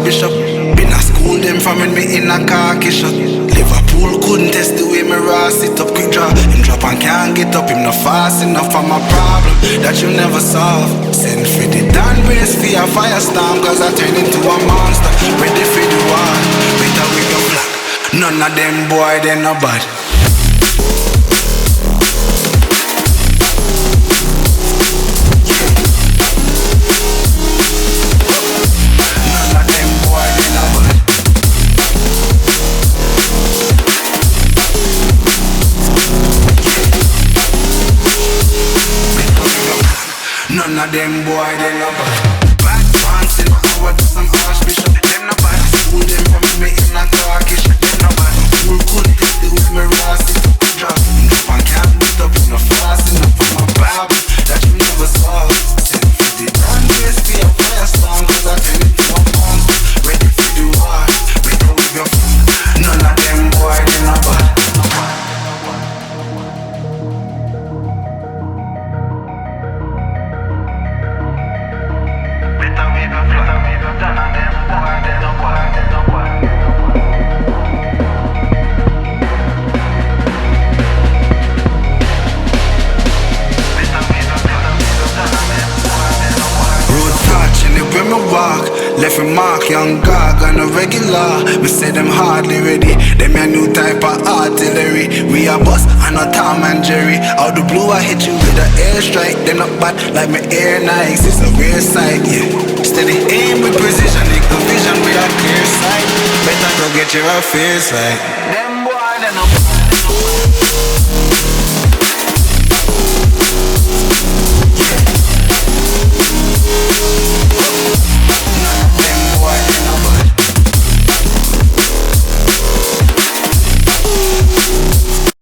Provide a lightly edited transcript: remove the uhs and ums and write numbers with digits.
Archbishop. Been a school them from when me in a khaki shot. Liverpool couldn't test the way me raw sit up. Quick draw, him drop and can't get up. Him not fast enough for my problem that you never solve. Send for the Dan brace for a firestorm, cause I turn into a monster. Ready for the war, better with your black. None of them boy, they no bad. None of them boy, they no bad. Back dancing, I do some Archbishop. Them no bad. School them from me in a Turkish. Them no bad. School couldn't test it with me raw sit up. Drop and can't beat up. No fast enough for my Bible that you never saw. Send for the damn grace for your firestorm, cause I turn it to a monster. Ready for the war, better with your phone. None of them boy, they no bad. Left a mark, young gog on a regular. We say them hardly ready. Them a new type of artillery. We a boss and a Tom and Jerry. Out the blue I hit you with an airstrike. They not bad like my air nights. It's a rare sight, yeah. Steady aim with precision. Make the vision with a clear sight. Better go get your affairs right.